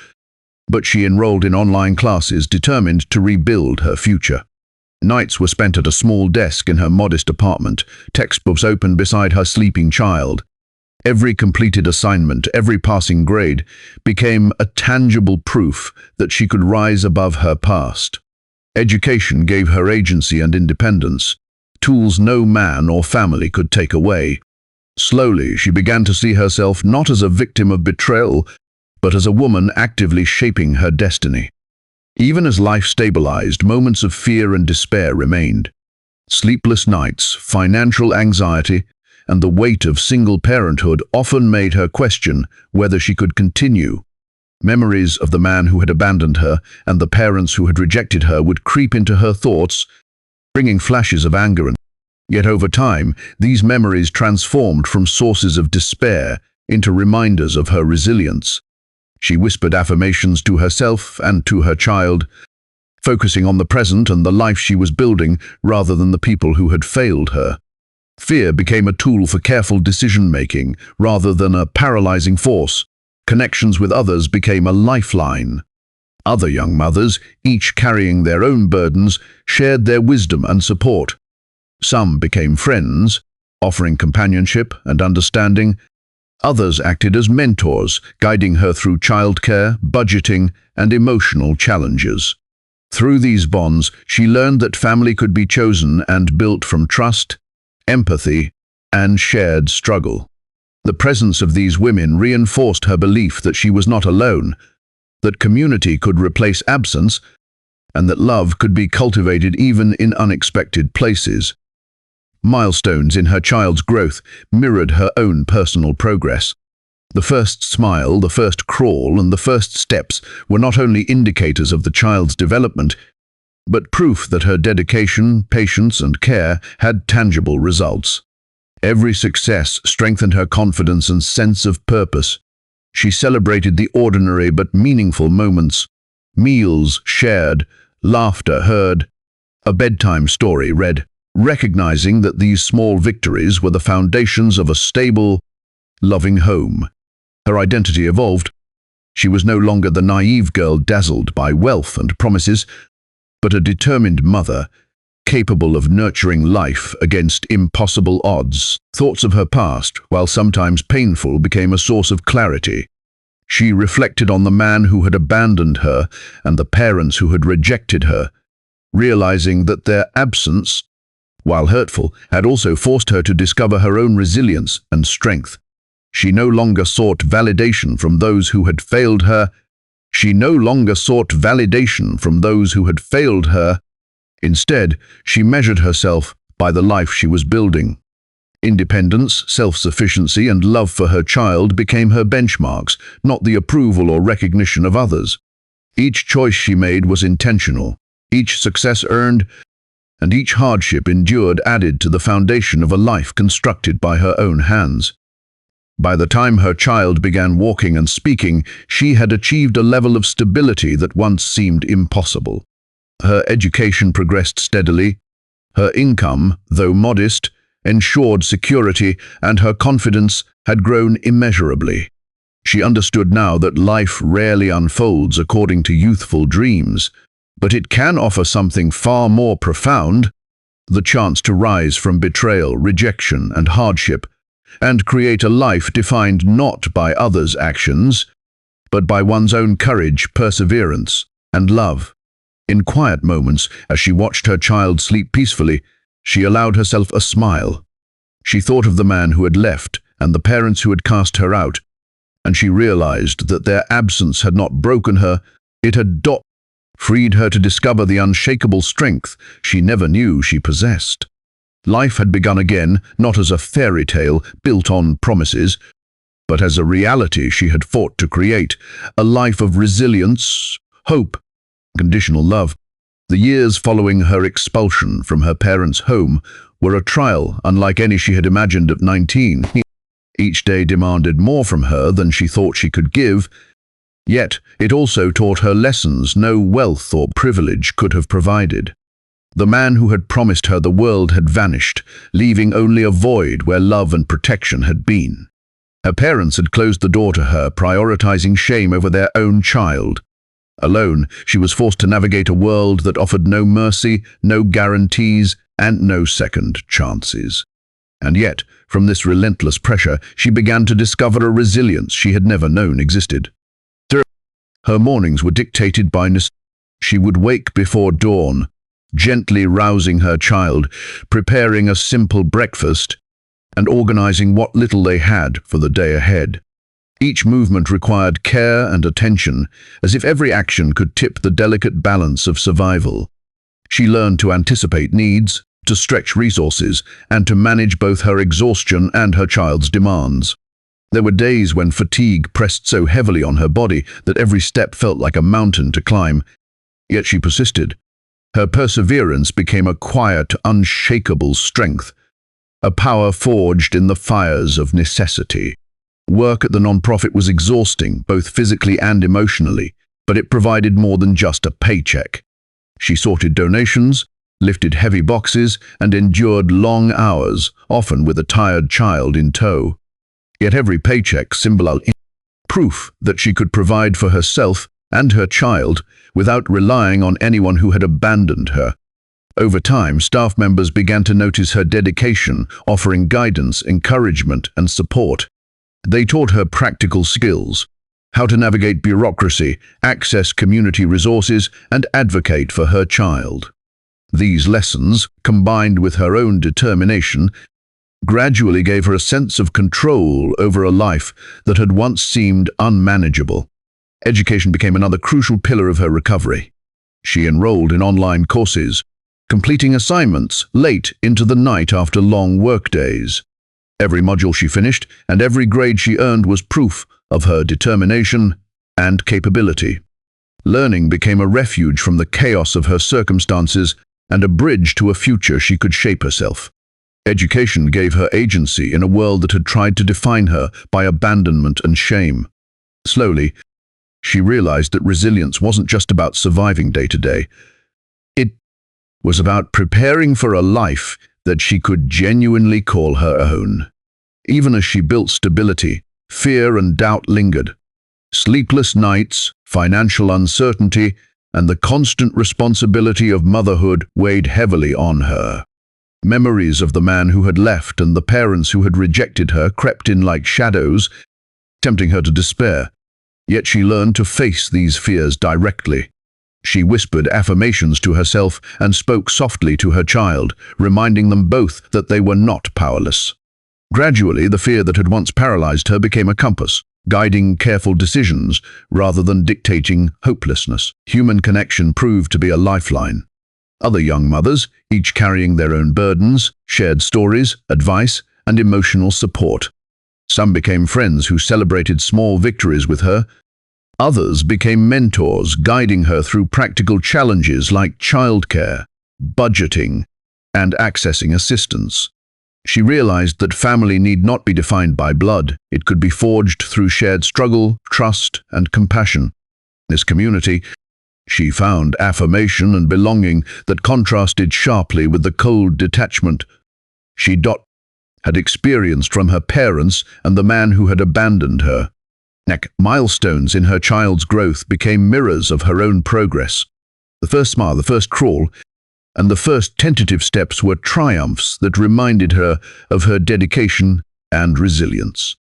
but she enrolled in online classes determined to rebuild her future. Nights were spent at a small desk in her modest apartment, textbooks open beside her sleeping child. Every completed assignment, every passing grade, became a tangible proof that she could rise above her past. Education gave her agency and independence, tools no man or family could take away. Slowly, she began to see herself not as a victim of betrayal, but as a woman actively shaping her destiny. Even as life stabilized, moments of fear and despair remained. Sleepless nights, financial anxiety, and the weight of single parenthood often made her question whether she could continue. Memories of the man who had abandoned her and the parents who had rejected her would creep into her thoughts, bringing flashes of anger. Yet over time, these memories transformed from sources of despair into reminders of her resilience. She whispered affirmations to herself and to her child, focusing on the present and the life she was building rather than the people who had failed her. Fear became a tool for careful decision-making rather than a paralyzing force. Connections with others became a lifeline. Other young mothers, each carrying their own burdens, shared their wisdom and support. Some became friends, offering companionship and understanding. Others acted as mentors, guiding her through childcare, budgeting, and emotional challenges. Through these bonds, she learned that family could be chosen and built from trust, empathy, and shared struggle. The presence of these women reinforced her belief that she was not alone, that community could replace absence, and that love could be cultivated even in unexpected places. Milestones in her child's growth mirrored her own personal progress. The first smile, the first crawl, and the first steps were not only indicators of the child's development, but proof that her dedication, patience, and care had tangible results. Every success strengthened her confidence and sense of purpose. She celebrated the ordinary but meaningful moments, meals shared, laughter heard, a bedtime story read, recognizing that these small victories were the foundations of a stable, loving home. Her identity evolved. She was no longer the naive girl dazzled by wealth and promises, but a determined mother, capable of nurturing life against impossible odds. Thoughts of her past, while sometimes painful, became a source of clarity. She reflected on the man who had abandoned her and the parents who had rejected her, realizing that their absence, while hurtful, had also forced her to discover her own resilience and strength. She no longer sought validation from those who had failed her. Instead, she measured herself by the life she was building. Independence, self-sufficiency, and love for her child became her benchmarks, not the approval or recognition of others. Each choice she made was intentional, each success earned, and each hardship endured added to the foundation of a life constructed by her own hands. By the time her child began walking and speaking, she had achieved a level of stability that once seemed impossible. Her education progressed steadily. Her income, though modest, ensured security, and her confidence had grown immeasurably. She understood now that life rarely unfolds according to youthful dreams, but it can offer something far more profound, the chance to rise from betrayal, rejection, and hardship, and create a life defined not by others' actions, but by one's own courage, perseverance, and love. In quiet moments, as she watched her child sleep peacefully, she allowed herself a smile. She thought of the man who had left and the parents who had cast her out, and she realized that their absence had not broken her, it had freed her to discover the unshakable strength she never knew she possessed. Life had begun again, not as a fairy tale built on promises, but as a reality she had fought to create, a life of resilience, hope, unconditional love. The years following her expulsion from her parents' home were a trial unlike any she had imagined at 19. Each day demanded more from her than she thought she could give, yet it also taught her lessons no wealth or privilege could have provided. The man who had promised her the world had vanished, leaving only a void where love and protection had been. Her parents had closed the door to her, prioritizing shame over their own child. Alone, she was forced to navigate a world that offered no mercy, no guarantees, and no second chances. And yet, from this relentless pressure, she began to discover a resilience she had never known existed. Her mornings were dictated by necessity. She would wake before dawn, gently rousing her child, preparing a simple breakfast, and organizing what little they had for the day ahead. Each movement required care and attention, as if every action could tip the delicate balance of survival. She learned to anticipate needs, to stretch resources, and to manage both her exhaustion and her child's demands. There were days when fatigue pressed so heavily on her body that every step felt like a mountain to climb, yet she persisted. Her perseverance became a quiet, unshakable strength, a power forged in the fires of necessity. Work at the nonprofit was exhausting, both physically and emotionally, but it provided more than just a paycheck. She sorted donations, lifted heavy boxes, and endured long hours, often with a tired child in tow. Yet every paycheck symbolized proof that she could provide for herself and her child without relying on anyone who had abandoned her. Over time, staff members began to notice her dedication, offering guidance, encouragement, and support. They taught her practical skills, how to navigate bureaucracy, access community resources, and advocate for her child. These lessons, combined with her own determination, gradually gave her a sense of control over a life that had once seemed unmanageable. Education became another crucial pillar of her recovery. She enrolled in online courses, completing assignments late into the night after long workdays. Every module she finished and every grade she earned was proof of her determination and capability. Learning became a refuge from the chaos of her circumstances and a bridge to a future she could shape herself. Education gave her agency in a world that had tried to define her by abandonment and shame. Slowly, she realized that resilience wasn't just about surviving day to day. It was about preparing for a life that she could genuinely call her own. Even as she built stability, fear and doubt lingered. Sleepless nights, financial uncertainty, and the constant responsibility of motherhood weighed heavily on her. Memories of the man who had left and the parents who had rejected her crept in like shadows, tempting her to despair. Yet she learned to face these fears directly. She whispered affirmations to herself and spoke softly to her child, reminding them both that they were not powerless. Gradually, the fear that had once paralyzed her became a compass, guiding careful decisions rather than dictating hopelessness. Human connection proved to be a lifeline. Other young mothers, each carrying their own burdens, shared stories, advice, and emotional support. Some became friends who celebrated small victories with her. Others became mentors, guiding her through practical challenges like childcare, budgeting, and accessing assistance. She realized that family need not be defined by blood. It could be forged through shared struggle, trust, and compassion. In this community, she found affirmation and belonging that contrasted sharply with the cold detachment she had experienced from her parents and the man who had abandoned her. Milestones in her child's growth became mirrors of her own progress. The first smile, the first crawl, and the first tentative steps were triumphs that reminded her of her dedication and resilience.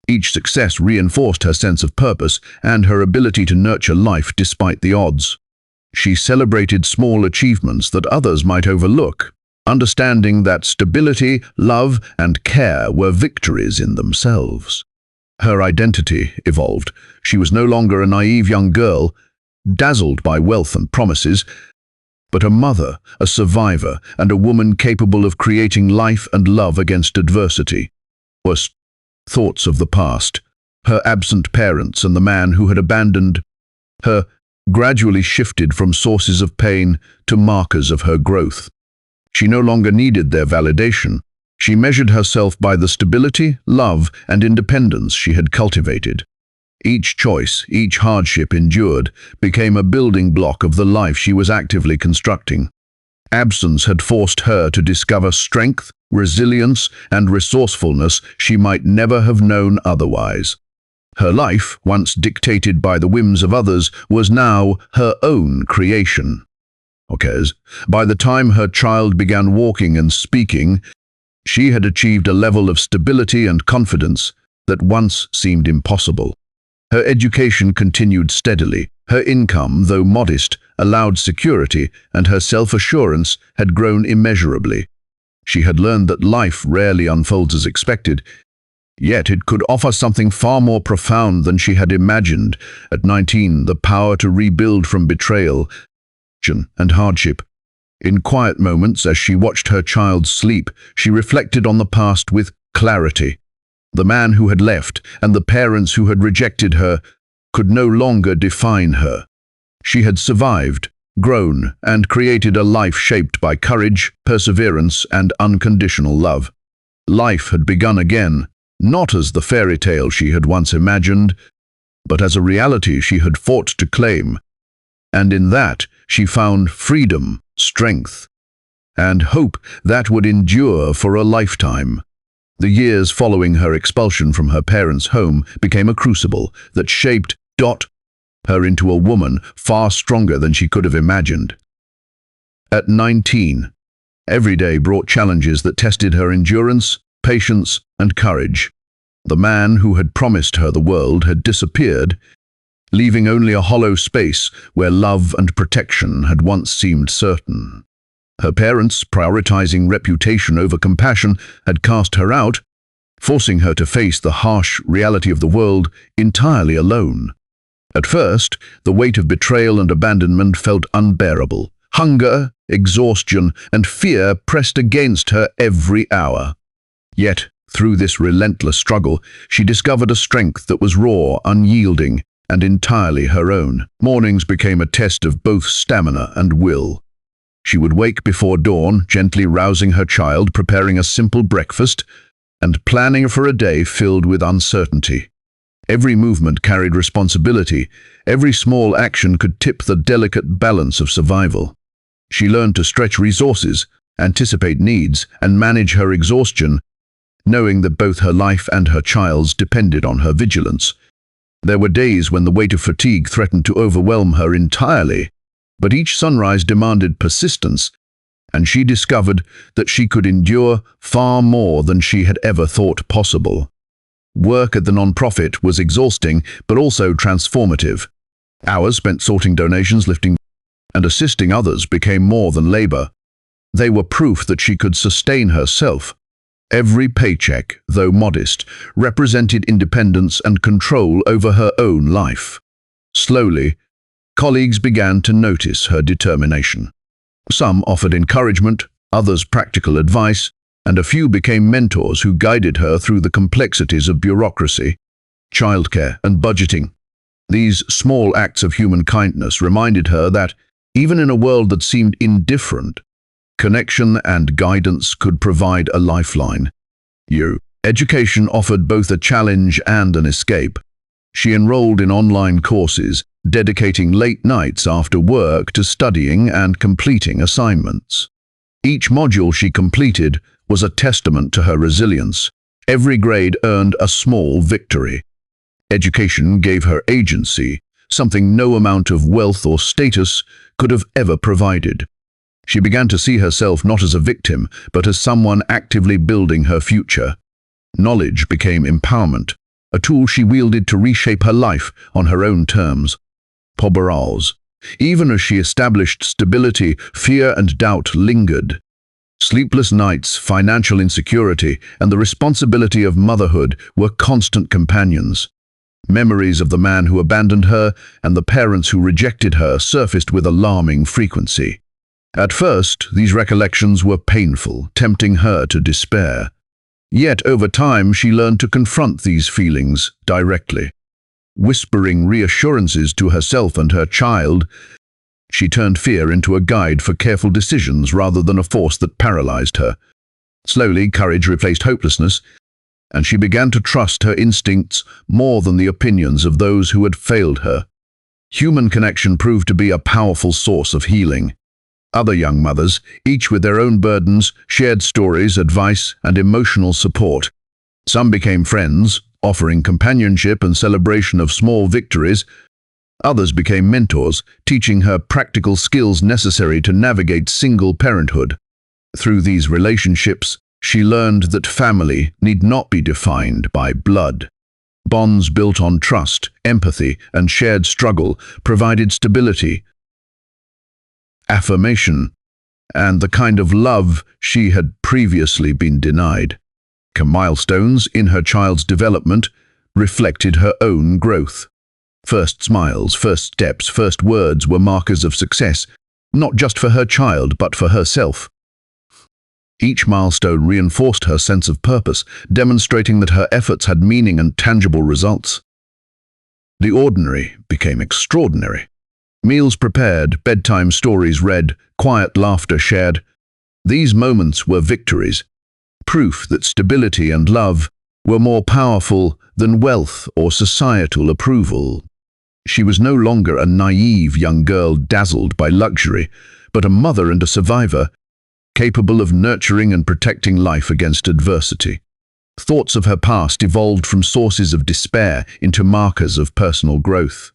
Each success reinforced her sense of purpose and her ability to nurture life despite the odds. She celebrated small achievements that others might overlook, understanding that stability, love, and care were victories in themselves. Her identity evolved. She was no longer a naive young girl, dazzled by wealth and promises, but a mother, a survivor, and a woman capable of creating life and love against adversity. Worst thoughts of the past, her absent parents and the man who had abandoned her, gradually shifted from sources of pain to markers of her growth. She no longer needed their validation. She measured herself by the stability, love, and independence she had cultivated. Each choice, each hardship endured, became a building block of the life she was actively constructing. Absence had forced her to discover strength, resilience, and resourcefulness she might never have known otherwise. Her life, once dictated by the whims of others, was now her own creation. By the time her child began walking and speaking, she had achieved a level of stability and confidence that once seemed impossible. Her education continued steadily. Her income, though modest, allowed security, and her self-assurance had grown immeasurably. She had learned that life rarely unfolds as expected, yet it could offer something far more profound than she had imagined. At 19, the power to rebuild from betrayal and hardship. In quiet moments, as she watched her child sleep, she reflected on the past with clarity. The man who had left and the parents who had rejected her could no longer define her. She had survived, grown, and created a life shaped by courage, perseverance, and unconditional love. Life had begun again, not as the fairy tale she had once imagined, but as a reality she had fought to claim. And in that, she found freedom, strength, and hope that would endure for a lifetime. The years following her expulsion from her parents' home became a crucible that shaped her into a woman far stronger than she could have imagined. At 19, every day brought challenges that tested her endurance, patience, and courage. The man who had promised her the world had disappeared, leaving only a hollow space where love and protection had once seemed certain. Her parents, prioritizing reputation over compassion, had cast her out, forcing her to face the harsh reality of the world entirely alone. At first, the weight of betrayal and abandonment felt unbearable. Hunger, exhaustion, and fear pressed against her every hour. Yet, through this relentless struggle, she discovered a strength that was raw, unyielding, and entirely her own. Mornings became a test of both stamina and will. She would wake before dawn, gently rousing her child, preparing a simple breakfast, and planning for a day filled with uncertainty. Every movement carried responsibility. Every small action could tip the delicate balance of survival. She learned to stretch resources, anticipate needs, and manage her exhaustion, knowing that both her life and her child's depended on her vigilance. There were days when the weight of fatigue threatened to overwhelm her entirely, but each sunrise demanded persistence, and she discovered that she could endure far more than she had ever thought possible. Work at the non-profit was exhausting, but also transformative. Hours spent sorting donations, lifting, and assisting others became more than labor. They were proof that she could sustain herself. Every paycheck, though modest, represented independence and control over her own life. Slowly, colleagues began to notice her determination. Some offered encouragement, others practical advice, and a few became mentors who guided her through the complexities of bureaucracy, childcare, and budgeting. These small acts of human kindness reminded her that, even in a world that seemed indifferent, connection and guidance could provide a lifeline. Education offered both a challenge and an escape. She enrolled in online courses, dedicating late nights after work to studying and completing assignments. Each module she completed was a testament to her resilience. Every grade earned a small victory. Education gave her agency, something no amount of wealth or status could have ever provided. She began to see herself not as a victim, but as someone actively building her future. Knowledge became empowerment, a tool she wielded to reshape her life on her own terms. Even as she established stability, fear and doubt lingered. Sleepless nights, financial insecurity, and the responsibility of motherhood were constant companions. Memories of the man who abandoned her and the parents who rejected her surfaced with alarming frequency. At first, these recollections were painful, tempting her to despair. Yet over time, she learned to confront these feelings directly. Whispering reassurances to herself and her child, she turned fear into a guide for careful decisions rather than a force that paralyzed her. Slowly, courage replaced hopelessness, and she began to trust her instincts more than the opinions of those who had failed her. Human connection proved to be a powerful source of healing. Other young mothers, each with their own burdens, shared stories, advice, and emotional support. Some became friends, offering companionship and celebration of small victories. Others became mentors, teaching her practical skills necessary to navigate single parenthood. Through these relationships, she learned that family need not be defined by blood. Bonds built on trust, empathy, and shared struggle provided stability, affirmation, and the kind of love she had previously been denied. Milestones in her child's development reflected her own growth. First smiles, first steps, first words were markers of success, not just for her child, but for herself. Each milestone reinforced her sense of purpose, demonstrating that her efforts had meaning and tangible results. The ordinary became extraordinary. Meals prepared, bedtime stories read, quiet laughter shared. These moments were victories, proof that stability and love were more powerful than wealth or societal approval. She was no longer a naive young girl dazzled by luxury, but a mother and a survivor, capable of nurturing and protecting life against adversity. Thoughts of her past evolved from sources of despair into markers of personal growth.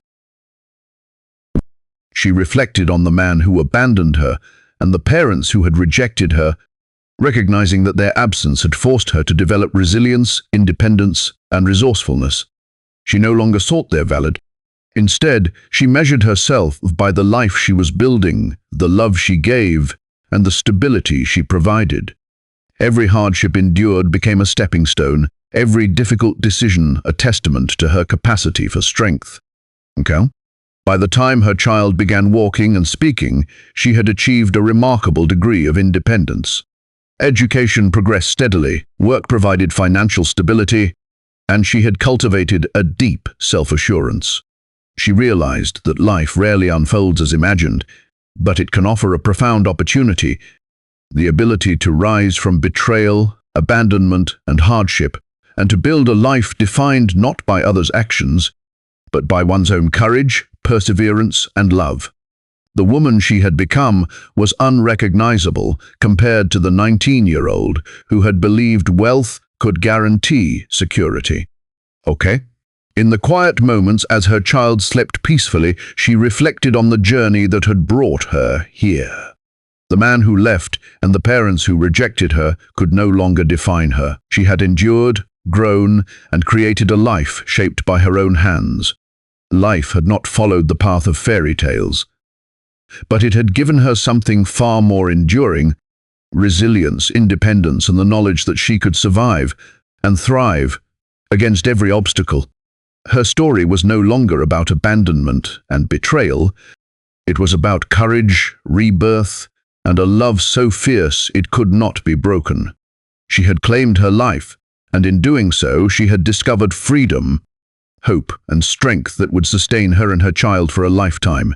She reflected on the man who abandoned her and the parents who had rejected her, recognizing that their absence had forced her to develop resilience, independence, and resourcefulness. She no longer sought their validation. Instead, she measured herself by the life she was building, the love she gave, and the stability she provided. Every hardship endured became a stepping stone, every difficult decision a testament to her capacity for strength. Okay? By the time her child began walking and speaking, she had achieved a remarkable degree of independence. Education progressed steadily, work provided financial stability, and she had cultivated a deep self-assurance. She realized that life rarely unfolds as imagined, but it can offer a profound opportunity, the ability to rise from betrayal, abandonment, and hardship, and to build a life defined not by others' actions, but by one's own courage, perseverance, and love. The woman she had become was unrecognizable compared to the 19-year-old who had believed wealth could guarantee security. Okay? In the quiet moments as her child slept peacefully, she reflected on the journey that had brought her here. The man who left and the parents who rejected her could no longer define her. She had endured, grown, and created a life shaped by her own hands. Life had not followed the path of fairy tales, but it had given her something far more enduring: resilience, independence, and the knowledge that she could survive and thrive against every obstacle. Her story was no longer about abandonment and betrayal. It was about courage, rebirth, and a love so fierce it could not be broken. She had claimed her life, and in doing so, she had discovered freedom, hope, and strength that would sustain her and her child for a lifetime.